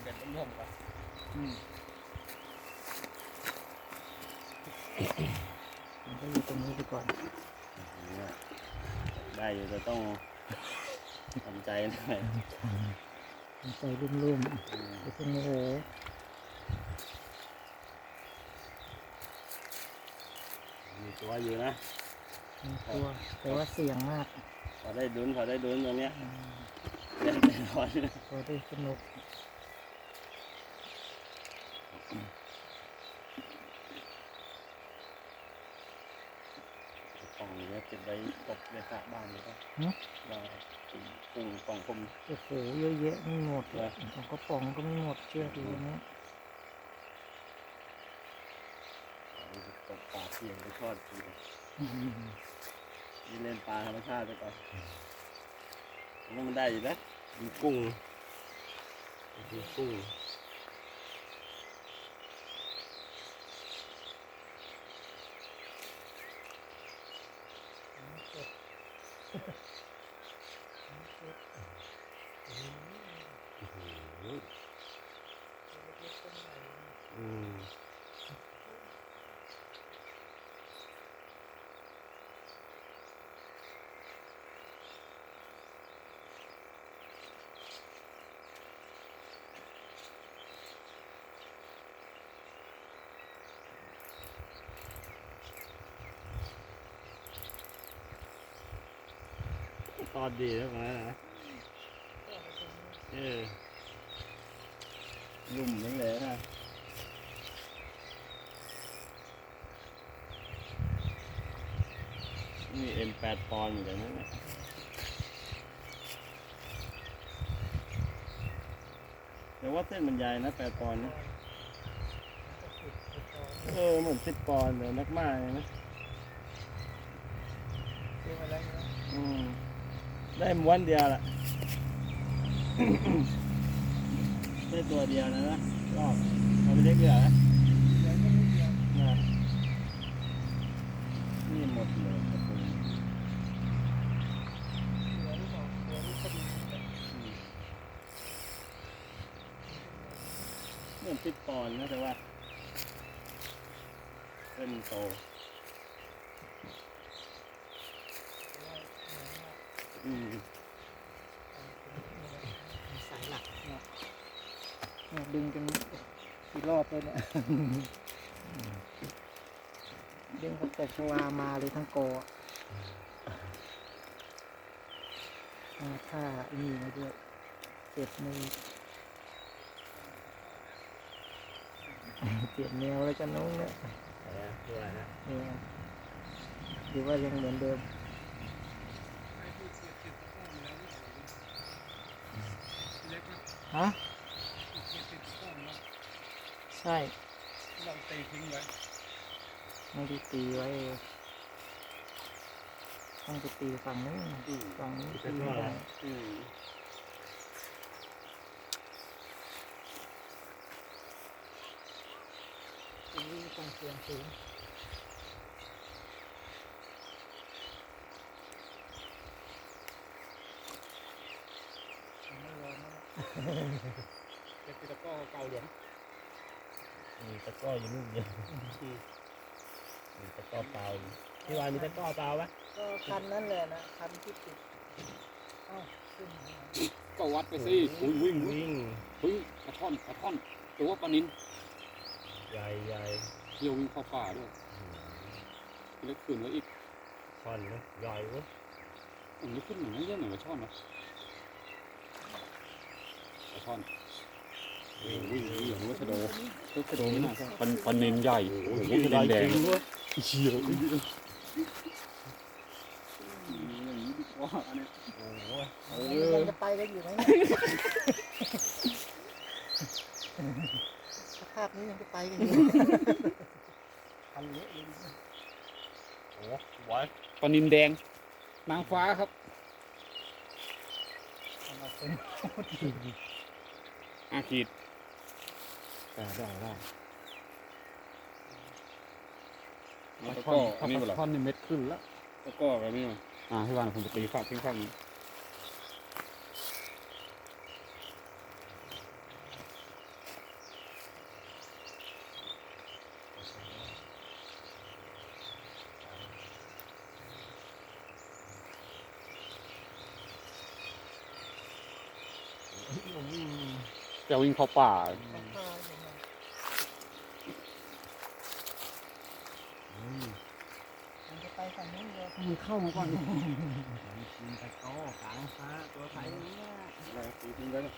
เบ็ดร่วมๆก่อนมันก็อยู่ตรงนี้ไปก่อน ได้อยู่แต่ต้องทำใจหน่อย ใจรุ่มๆไปตรงนี้เลย มีตัวอยู่นะ มีตัวแต่ว่าเสี่ยงมาก พอได้ดุนตรงเนี้ยเล่นแน่นอน พอได้สนุก ป่องเนี้ยเก็บไว้ตกในสระบ้านเลยก็ว่ากุ้งป่องคม โอ้โหเยอะแยะไม่หมดเลยของกระป๋องก็ไม่หมดเชื่อดีวันนี้ ตกปลาเพียงไปทอดกินนี่เล่นปลาธรรมชาติไปก่อนมันได้อยู่นะมีกุ้งตอนดีแล้วนะลุ่มนี่เลยนะนี่ M8 ปอนด์อยู่เลยนะเนี่ยแต่ว่าเส้นมันใหญ่นะ8 ปอนด์นะเหมือน10 ปอนด์เลยนักมากเลยนะได้ม้วนเดียวละ ได้ตัวเดียวนะรอบเอาไปเล็กเหลือนะนี่หมดเลยกระปุกเหมือน10 ปอนด์นะแต่ว่าเป็นโตสายหลักเนี่ยดึงกันกี่รอบเลยเนี่ยดึงเขาตกลามาเลยทั้งกอถ้านี่มาด้วยเจ็บมือเปลี่ยนแนวแล้วกันน้องเนี่ยหรือว่ายังเหมือนเดิมฮะใช่เราตีทิ้งไว้ไม่ได้ตีไว้ต้องไปตีฝั่งนู้นฝั่งนี้ตีไม่ได้ตรงนี้ต้องเสียงสูงไม่ยอมนะเก็บตะก้อเก่าเหลืองตะก้ออยู่ลูกเดียวตะก้อเปล่าที่วานมีตะก้อเปล่าปะก็คันนั่นแหละนะคันที่ติดขึ้นก็วัดไปสิวิ่งเฮ้ยกระท่อนตัวปลานินใหญ่เที่ยววิ่งเข้าป่าด้วยเล็กขึ้นไว้อีกช่อนนะใหญ่เว้ยอันนี้ขึ้นหนึ่งไม่ใช่หนึ่งกระช่อนนะกระท่อนวิ่งอย่างว่าชะโดนี่นะปลานินใหญ่โอ้โหแดงเชี่ยวอย่างนี้ดีกว่าเนี่ยยังจะไปกันอยู่ไหมสภาพนี้ยังจะไปกันอยู่ทันเละเลยโอ้โหปลานินแดงนางฟ้าครับอาขีดได้แล้วก็อันนี้ท่อนนี่เม็ดขึ้นแล้วก็แบบนี้พี่วานผมจะตีฝากทิ้งฝากนี้ จะวิ่งเข้าป่า มันจะไปฝั่งนู้นเลย มันเข้ามาก่อน กินตะโก้กลางฟ้าตัวไทยนี่นะอะไรตีทิ้งไว้เลย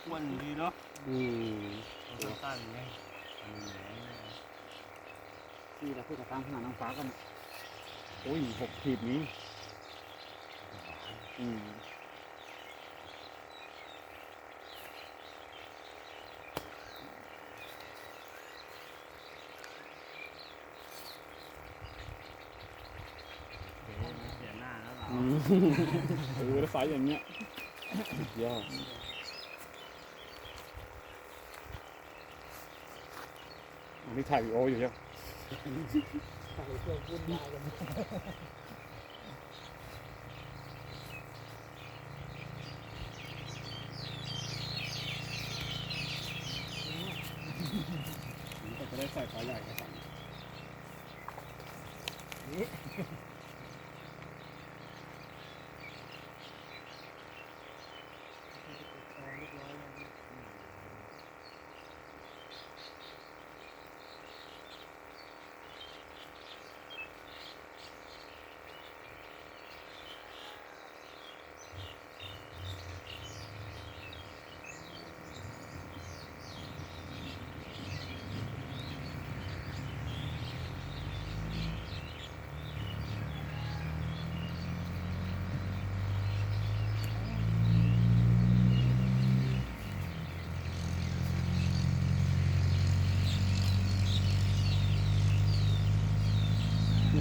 อ้วนดีเนาะ ตัวสั้นไง ที่เราพูดกับตามหานางฟ้ากันโอ้ย6 ขีดนี้เสียหน้าแล้วเรา แล้วสายอย่างเงี้ยยอดอันนี้ถ่ายวีดีโออยู่ใช่ไหม ใส่เครื่องวุ่นวายกัน ก็จะได้ใส่ปลาใหญ่กัน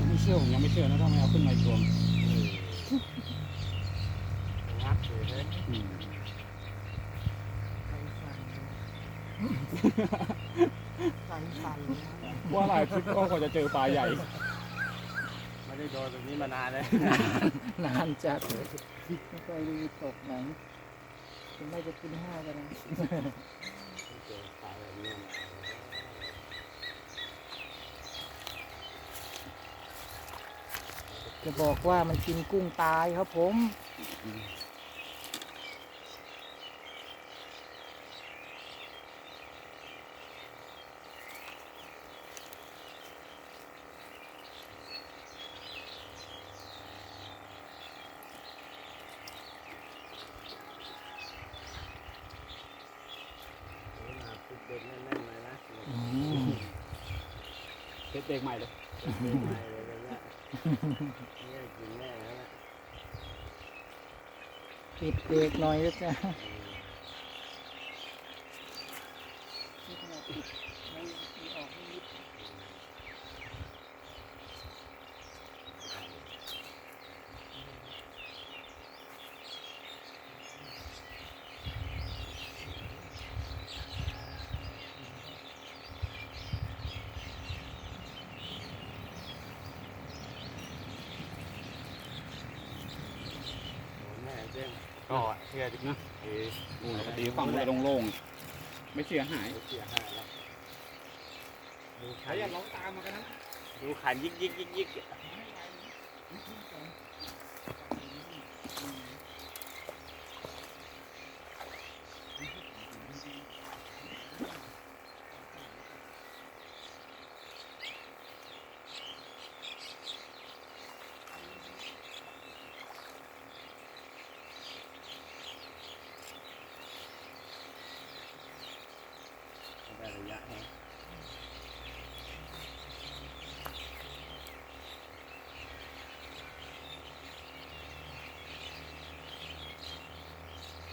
ไม่เชื่อผมยังไม่เชื่อนะถ้าไม่เอาขึ้นมาอีกตัว งัดเลยเลย ใจสั่นเลย ว่าหลายทริปก็กว่าจะเจอปลาใหญ่ ไม่ได้โดนแบบนี้มานานเลย นานจัดเลยไม่เคยดูตกไหนถึงไม่จะกินห้ากันนะ เจอปลาแบบนี้มา จะบอกว่ามันกินกุ้งตายครับผม ติดเด็กแน่นๆเลยนะ เด็กใหม่เลย เด็กใหม่เลยแบบนี้เนี่ยกินแน่แล้วนะ ปิดเบรกหน่อยก็จะแม่เจ้ง ก็เชื่อดินะปกติฝั่งมันจะโล่งๆไม่เสียหาย เสียหายแล้วดู ใคร ขัน อย่าร้องตามมากันนะ ดูขันยิกยิกยิกยิก ได้ระยะฮะ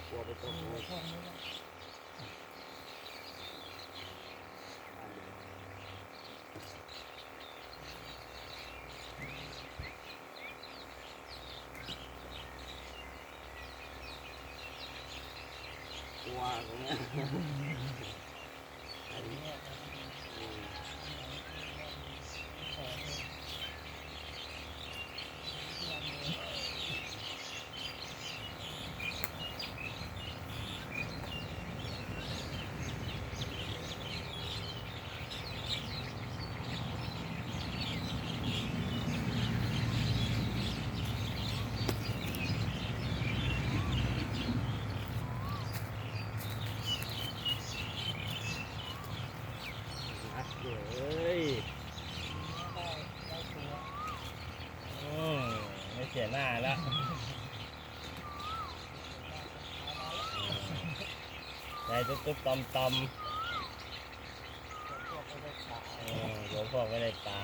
กลัวไปตกเลย กลัวตรงเนี้ย ได้ตุ๊บๆตำหลวงพ่อไม่ได้ปลา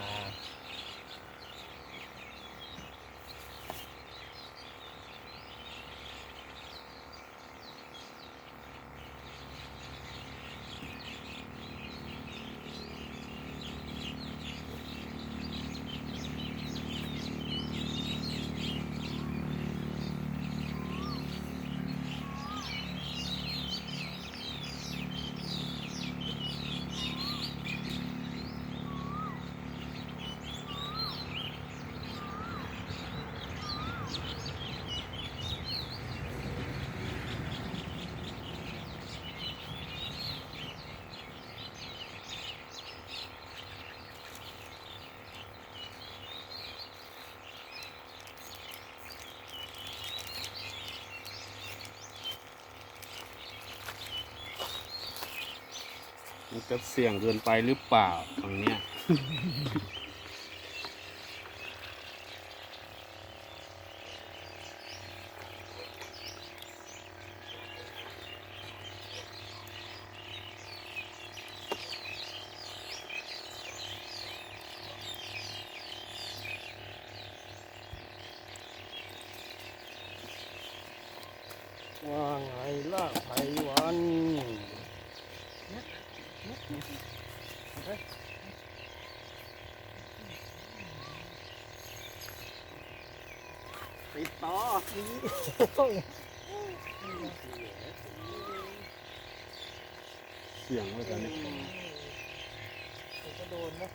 มันจะเสี่ยงเกินไปหรือเปล่าฝั่งเนี้ย ว่าไงล่ะไพวันติดต่อ เสี่ยงไว้ตอนนี้ ก็โดนนะ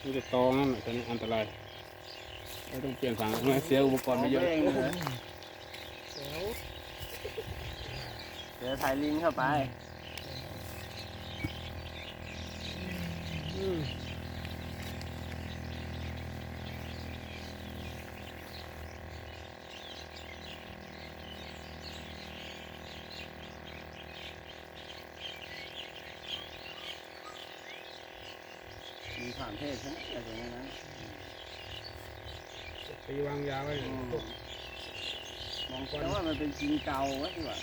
นี่จะตองนั่นแหละตอนนี้อันตรายไม่ต้องเปลี่ยนฝั่งไม่เสียอุปกรณ์ไปเยอะ เดี๋ยว เดี๋ยวถ่ายลิงเข้าไปมีผ่านเทศใช่ไหมอะไรอย่างนั้น ตีวางยาไว้ มองแต่ว่ามันเป็นจริงเก่าไว้ดีกว่า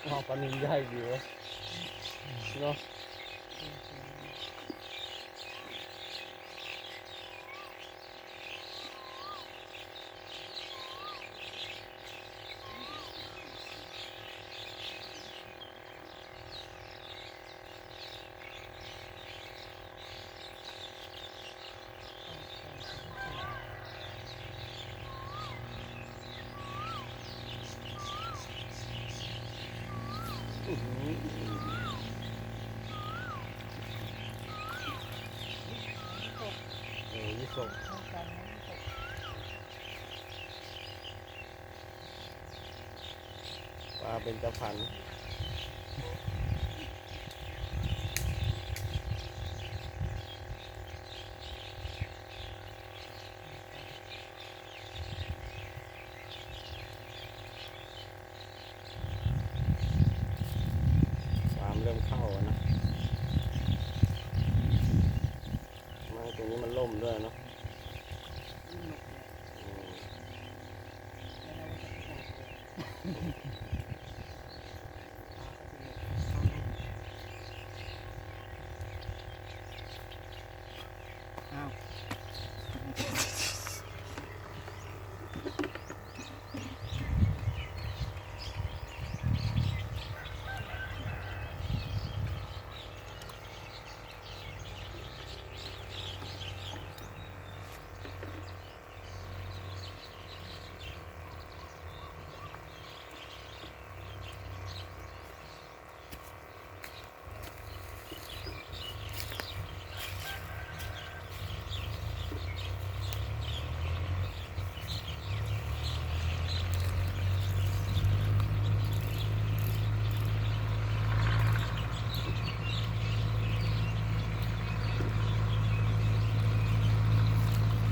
อ๋อปลานิลใหญ่อยู่เนาะ ส่ง เบญจพรรณความเริ่มเข้าอะนะมาตรงนี้มันล่มด้วยเนาะอ้าว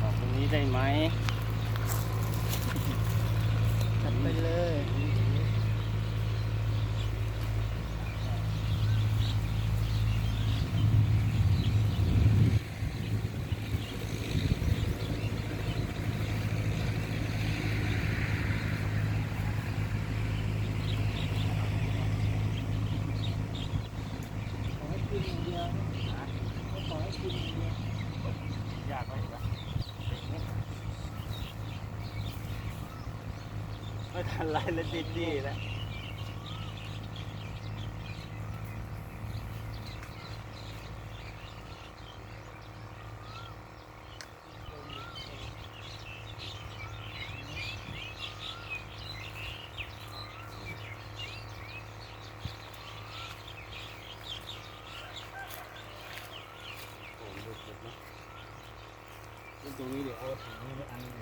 ออกตรงนี้ได้ไหม จัดไปเลย ขอให้กินอย่างเดียวขอให้กินอย่างเดียวย ากไหมวะไม่ทันไรเลยติดดีแล้วผมดูเก็บนะตรงนี้เดี๋ยวเอาถังนี้ไปอันนึง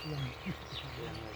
อย่าง ยังไง